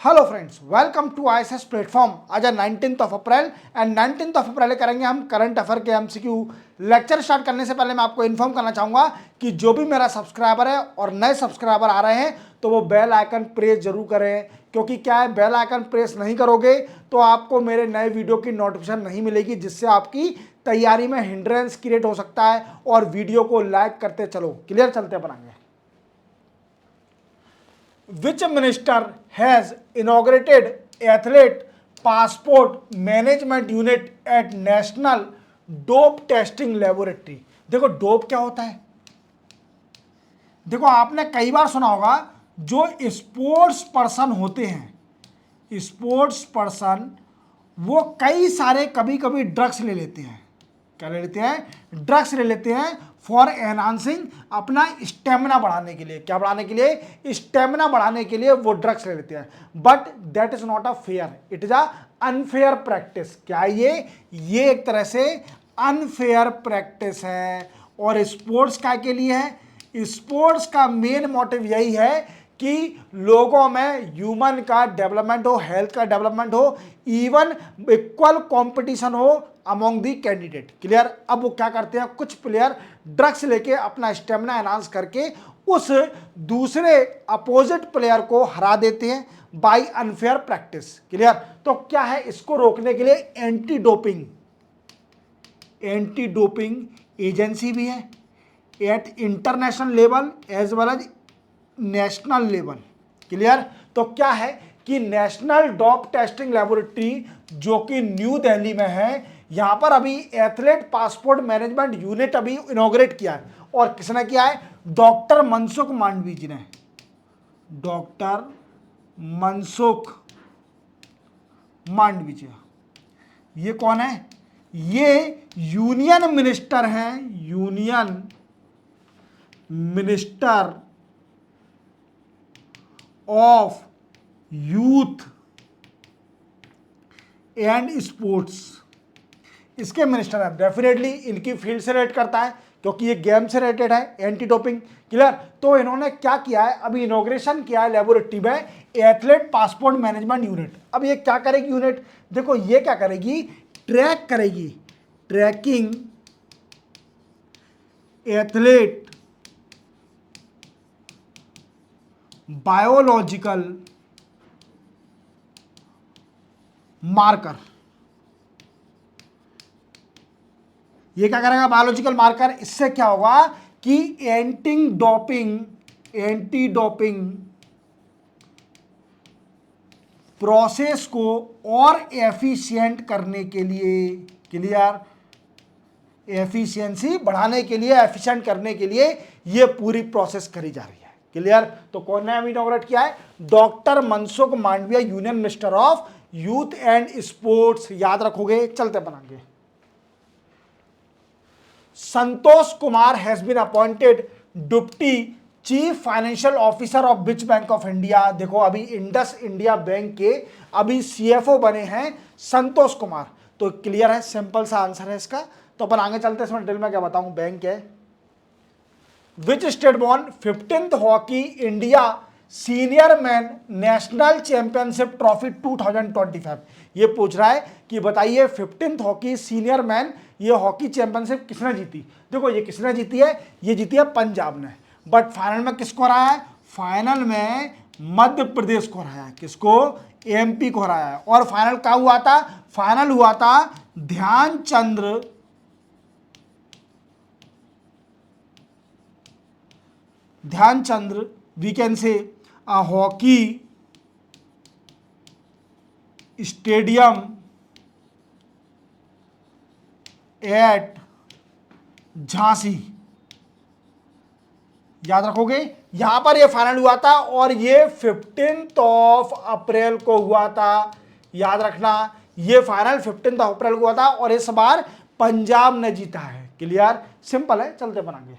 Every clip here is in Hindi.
Hello friends, welcome to ISS platform. आज है 19th of April and 19th of April करेंगे हम करंट अफेयर के एमसीक्यू। लेक्चर स्टार्ट करने से पहले मैं आपको इन्फॉर्म करना चाहूँगा कि जो भी मेरा सब्सक्राइबर है और नए सब्सक्राइबर आ रहे हैं तो वो बेल आइकन प्रेस जरूर करें, क्योंकि क्या है, बेल आइकन प्रेस नहीं करोगे तो आपको मेरे नए वीडियो की नोटिफिकेशन नहीं मिलेगी, जिससे आपकी तैयारी में हिंड्रेंस क्रिएट हो सकता है। और वीडियो को लाइक करते चलो। क्लियर, चलते बनाएंगे। Which minister has inaugurated athlete passport management unit at National Dope Testing Laboratory? देखो डोप क्या होता है। देखो आपने कई बार सुना होगा, जो स्पोर्ट्स पर्सन होते हैं, स्पोर्ट्स पर्सन वो कई सारे कभी कभी ड्रग्स ले लेते हैं। क्या ले लेते हैं? ड्रग्स ले लेते हैं फॉर एनहांसिंग, अपना स्टेमिना बढ़ाने के लिए। क्या बढ़ाने के लिए? स्टेमिना बढ़ाने के लिए वो ड्रग्स ले लेते हैं। But that is not a fair, it is a unfair practice. क्या ये एक तरह से अनफेयर प्रैक्टिस है। और स्पोर्ट्स का के लिए है? स्पोर्ट्स का मेन मोटिव यही है कि लोगों में ह्यूमन का डेवलपमेंट हो, हेल्थ का डेवलपमेंट हो, इवन इक्वल कंपटीशन हो अमॉन्ग दी कैंडिडेट। क्लियर। अब वो क्या करते हैं, कुछ प्लेयर ड्रग्स लेके अपना स्टेमिना एनहांस करके उस दूसरे अपोजिट प्लेयर को हरा देते हैं बाय अनफेयर प्रैक्टिस। क्लियर। तो क्या है, इसको रोकने के लिए एंटी डोपिंग एजेंसी भी है at international level as well as national level. Clear. तो क्या है कि नेशनल डोप टेस्टिंग लेबोरेटरी जो कि न्यू दिल्ली में है, यहां पर अभी एथलेट पासपोर्ट मैनेजमेंट यूनिट अभी इनॉग्रेट किया है। और किसने किया है? डॉक्टर मनसुख मांडवी जी ने। डॉक्टर मनसुख मांडवी जी, ये कौन है? ये यूनियन मिनिस्टर हैं, union minister of youth and sports, इसके मिनिस्टर है। डेफिनेटली इनकी फील्ड से रिलेट करता है, क्योंकि ये गेम से रिलेटेड है, एंटी डोपिंग। क्लियर। तो इन्होंने क्या किया है, अभी इनॉग्रेशन किया है लेबोरेटरी में एथलेट पासपोर्ट मैनेजमेंट यूनिट। अब ये क्या करेगी यूनिट? देखो ये क्या करेगी, ट्रैक करेगी, ट्रैकिंग एथलेट बायोलॉजिकल मार्कर। ये क्या करेगा? Biological marker. इससे क्या होगा कि एंटी डोपिंग प्रोसेस को और एफिशिएंट करने के लिए, क्लियर, एफिशिएंसी बढ़ाने के लिए, एफिशिएंट करने के लिए ये पूरी प्रोसेस करी जा रही है। क्लियर। तो कौन ने इनॉग्रेट किया है? Doctor Mansukh Mandaviya, union minister of youth and sports. याद रखोगे, चलते बनाएंगे। Santosh Kumar has been appointed deputy chief financial officer of which bank of India. देखो अभी इंडस इंडिया बैंक के अभी सीएफओ बने हैं संतोष कुमार। तो क्लियर है, सिंपल सा आंसर है इसका। तो अपन आगे चलते हैं, इसमें डिटेल में क्या बताऊं। बैंक है which state won 15th hockey India senior man national championship trophy 2025। ये पूछ रहा है कि बताइए 15th हॉकी सीनियर मैन ये हॉकी चैंपियनशिप किसने जीती। देखो ये किसने जीती है, ये जीती है पंजाब ने। बट फाइनल में किसको हराया है? फाइनल में मध्य प्रदेश को हराया है। किसको? एमपी को हराया है। और फाइनल क्या हुआ था? फाइनल हुआ था Dhyanchand we can say hockey stadium at Jhansi. याद रखोगे, यहां पर ये फाइनल हुआ था और ये 15th ऑफ अप्रैल को हुआ था। याद रखना, ये फाइनल 15th ऑफ अप्रैल को हुआ था और इस बार पंजाब ने जीता है। क्लियर, सिंपल है, चलते बनाएंगे।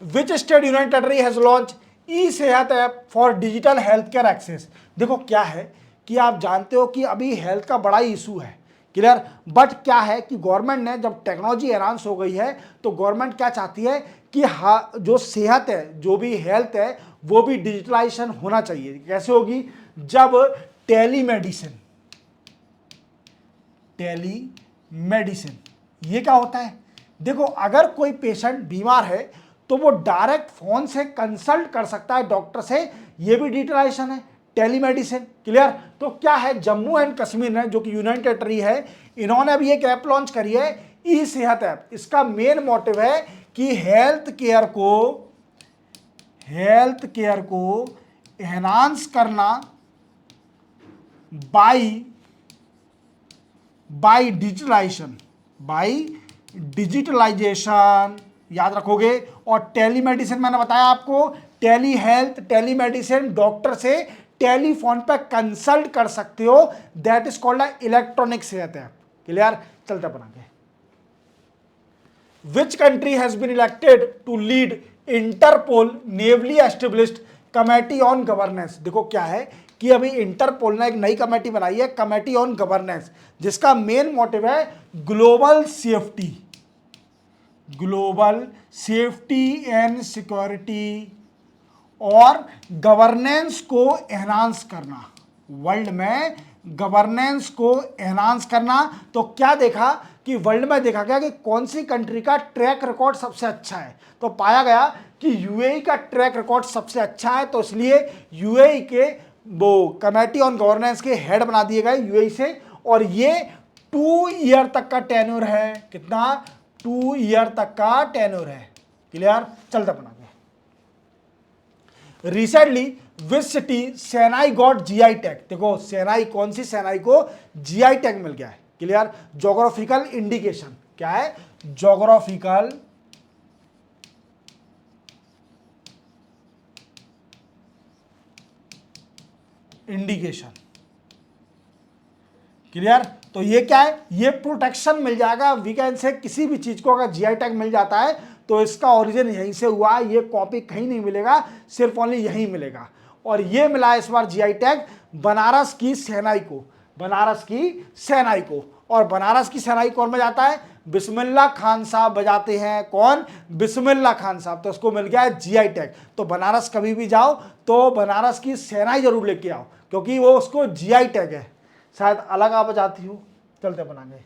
Which state union territory has launch e Sehat app for digital health care access. देखो क्या है कि आप जानते हो कि अभी हेल्थ का बड़ा इशू है। क्लियर। बट क्या है कि गवर्नमेंट ने जब टेक्नोलॉजी एनहांस हो गई है तो गवर्नमेंट क्या चाहती है कि जो सेहत है, जो भी हेल्थ है, वो भी डिजिटलाइजेशन होना चाहिए। कैसे होगी? जब टेलीमेडिसिन ये क्या होता है? देखो, अगर कोई पेशेंट बीमार है तो वो डायरेक्ट फोन से कंसल्ट कर सकता है डॉक्टर से, ये भी डिजिटलाइजेशन है, टेलीमेडिसिन। क्लियर? तो क्या है, जम्मू एंड कश्मीर ने, जो कि यूनियन टेरिटरी है, इन्होंने अभी एक ऐप लॉन्च करी है, ई सेहत ऐप। इसका मेन मोटिव है कि हेल्थ केयर को एनहांस करना बाय डिजिटलाइजेशन, याद रखोगे। और टेलीमेडिसिन मैंने बताया आपको, टेली हेल्थ, टेलीमेडिसिन, डॉक्टर से टेलीफोन पे कंसल्ट कर सकते हो, that is called electronic Sehat app. Clear? चलते अपन आगे। Which country has been elected to lead Interpol newly established committee on governance. देखो क्या है कि अभी इंटरपोल ने एक नई कमेटी बनाई है, कमेटी ऑन गवर्नेंस, जिसका मेन मोटिव है ग्लोबल सेफ्टी एंड सिक्योरिटी और गवर्नेंस को एनहांस करना, वर्ल्ड में गवर्नेंस को एनहांस करना। तो क्या देखा कि वर्ल्ड में देखा गया कि कौन सी कंट्री का ट्रैक रिकॉर्ड सबसे अच्छा है, तो पाया गया कि यूएई का ट्रैक रिकॉर्ड सबसे अच्छा है। तो इसलिए यूएई के वो कमेटी ऑन गवर्नेंस के हेड बना दिए गए यूएई से, और ये 2 ईयर तक का टेन्योर है। कितना? 2 ईयर तक का टेन्योर है। क्लियर? चलता बना गया। Recently which city shehnai got GI tag. देखो सेनाई, कौन सी सेनाई को जीआई टैग मिल गया है? क्लियर? Geographical indication. क्या है? Geographical indication. क्लियर? तो ये क्या है? ये प्रोटेक्शन मिल जाएगा वीकेंड से। किसी भी चीज को अगर जीआई टैग मिल जाता है तो इसका ओरिजिन यहीं से हुआ है, ये कॉपी कहीं नहीं मिलेगा, सिर्फ ओनली यहीं मिलेगा। और ये मिला है इस बार जीआई टैग बनारस की सेनाई को, और बनारस की सेनाई कौन बजाता है? बिस्मिल्लाह खान साहब बजाते हैं। कौन? बिस्मिल्लाह खान साहब। तो उसको मिल गया है जीआई टैग। तो बनारस कभी भी जाओ तो बनारस की सेनाई जरूर लेके आओ, क्योंकि वो उसको जीआई टैग है। शायद अलग आप बजाती हो। चलते बनाएंगे।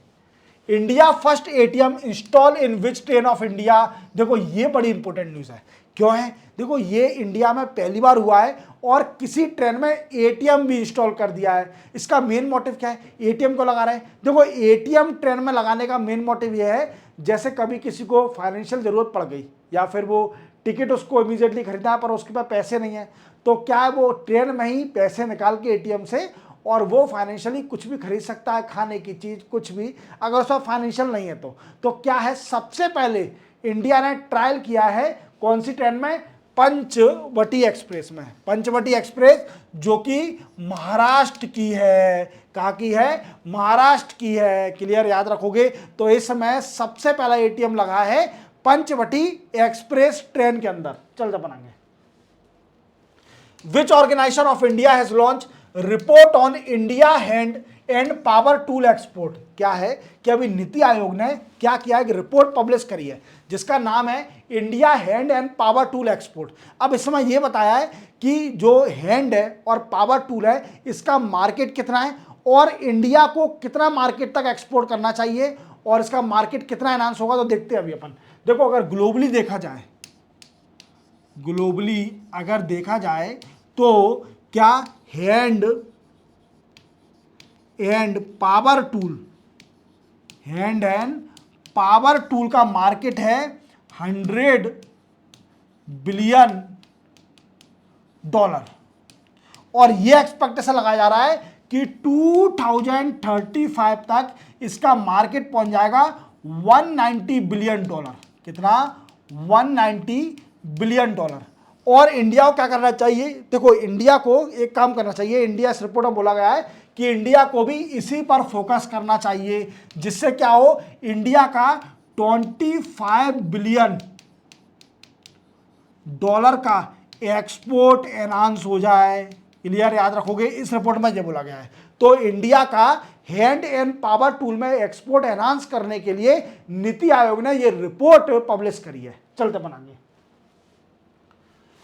India first ATM install in which train of India. देखो ये बड़ी इंपॉर्टेंट न्यूज है। क्यों है? देखो ये इंडिया में पहली बार हुआ है और किसी ट्रेन में एटीएम भी इंस्टॉल कर दिया है। इसका मेन मोटिव क्या है? एटीएम को लगा रहे हैं। देखो एटीएम ट्रेन में लगाने का मेन मोटिव ये है, जैसे कभी किसी को फाइनेंशियल जरूरत पड़ गई या फिर वो टिकट उसको इमीडिएटली खरीदना है पर उसके पास पैसे नहीं है, तो क्या है वो ट्रेन में ही पैसे निकाल के एटीएम से, और वो फाइनेंशियली कुछ भी खरीद सकता है, खाने की चीज कुछ भी, अगर उसका फाइनेंशियल नहीं है तो क्या है, सबसे पहले इंडिया ने ट्रायल किया है कौन सी ट्रेन में? पंचवटी एक्सप्रेस में। पंचवटी एक्सप्रेस जो कि महाराष्ट्र की है। कहाँ की है? महाराष्ट्र की है। क्लियर? याद रखोगे। तो इस समय सबसे पहला एटीएम लगा है पंचवटी एक्सप्रेस ट्रेन के अंदर। चलते बनाएंगे। Which organisation of India has launch report on India hand and power tool export. क्या है कि अभी नीति आयोग ने क्या किया है कि रिपोर्ट पब्लिश करी है जिसका नाम है India hand and power tool export. अब इस समय यह बताया है कि जो हैंड है और पावर टूल है इसका मार्केट कितना है और इंडिया को कितना मार्केट तक एक्सपोर्ट करना चाहिए और इसका मार्केट कितना एनहांस होगा। तो देखते हैं अभी अपन। देखो अगर ग्लोबली अगर देखा जाए तो क्या हैंड एंड पावर टूल का मार्केट है $100 बिलियन और ये एक्सपेक्टेशन लगाया जा रहा है कि 2035 तक इसका मार्केट पहुंच जाएगा $190 बिलियन। कितना? $190 बिलियन। और इंडिया को क्या करना चाहिए? देखो इंडिया को एक काम करना चाहिए। इंडिया इस रिपोर्ट में बोला गया है कि इंडिया को भी इसी पर फोकस करना चाहिए, जिससे क्या हो, इंडिया का $25 बिलियन का एक्सपोर्ट एनहांस हो जाए। क्लियर? याद रखोगे। इस रिपोर्ट में ये बोला गया है। तो इंडिया का हैंड एंड पावर टूल में एक्सपोर्ट एनहांस करने के लिए नीति आयोग ने ये रिपोर्ट पब्लिश करी है। चलते बनाएंगे।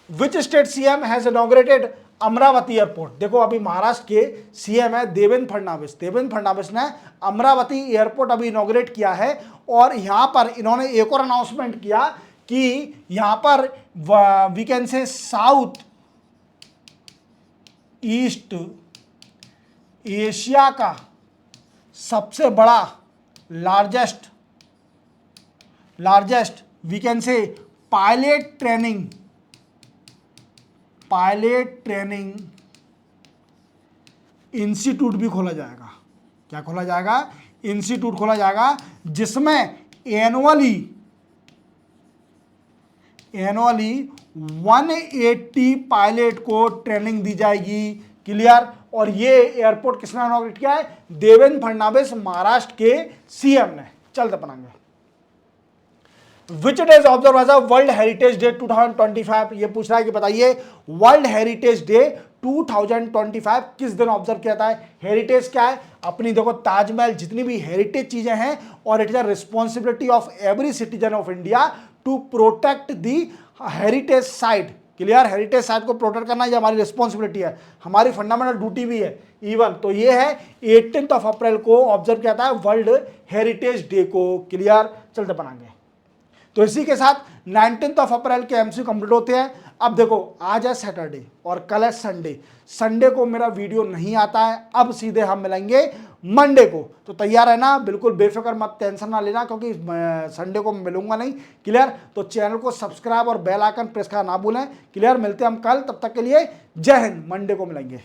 Which state CM has inaugurated Amravati airport. देखो अभी महाराष्ट्र के सीएम है देवेंद्र फडणवीस। देवेंद्र फडणवीस ने अमरावती एयरपोर्ट अभी इनॉग्रेट किया है और यहां पर इन्होंने एक और अनाउंसमेंट किया कि यहां पर we can say South East Asia का सबसे बड़ा largest we can say pilot training institute भी खोला जाएगा। क्या खोला जाएगा? इंस्टीट्यूट खोला जाएगा जिसमें एनुअली 180 पायलट को ट्रेनिंग दी जाएगी। क्लियर? और ये एयरपोर्ट किसने इनॉग्रेट किया है? देवेंद्र फडणवीस महाराष्ट्र के सीएम ने। चलते पढ़ेंगे। Which days observe as a world heritage day 2025। ये पूछ रहा है कि बताइए वर्ल्ड हेरिटेज डे 2025 किस दिन ऑब्जर्व किया जाता है? हेरिटेज क्या है? अपनी देखो ताजमहल, जितनी भी हेरिटेज चीजें हैं, और it is a responsibility of every citizen of India to protect the heritage site. Clear? Heritage site को प्रोटेक्ट करना ये हमारी रिस्पॉन्सिबिलिटी है, हमारी फंडामेंटल ड्यूटी भी है इवन। तो ये है 18 अप्रैल को ऑब्जर्व किया जाता है वर्ल्ड हेरिटेज डे को। क्लियर? चलते बनाएंगे। तो इसी के साथ 19 अप्रैल के एमसीक्यू कंप्लीट होते हैं। अब देखो आज है सैटरडे और कल है संडे। संडे को मेरा वीडियो नहीं आता है, अब सीधे हम मिलेंगे मंडे को। तो तैयार है ना? बिल्कुल बेफिक्र मत, टेंशन ना लेना, क्योंकि संडे को मिलूंगा नहीं। क्लियर? तो चैनल को सब्सक्राइब और बेल आइकन प्रेस करना ना भूलें। क्लियर? मिलते हैं हम कल, तब तक के लिए जय हिंद। मंडे को मिलेंगे।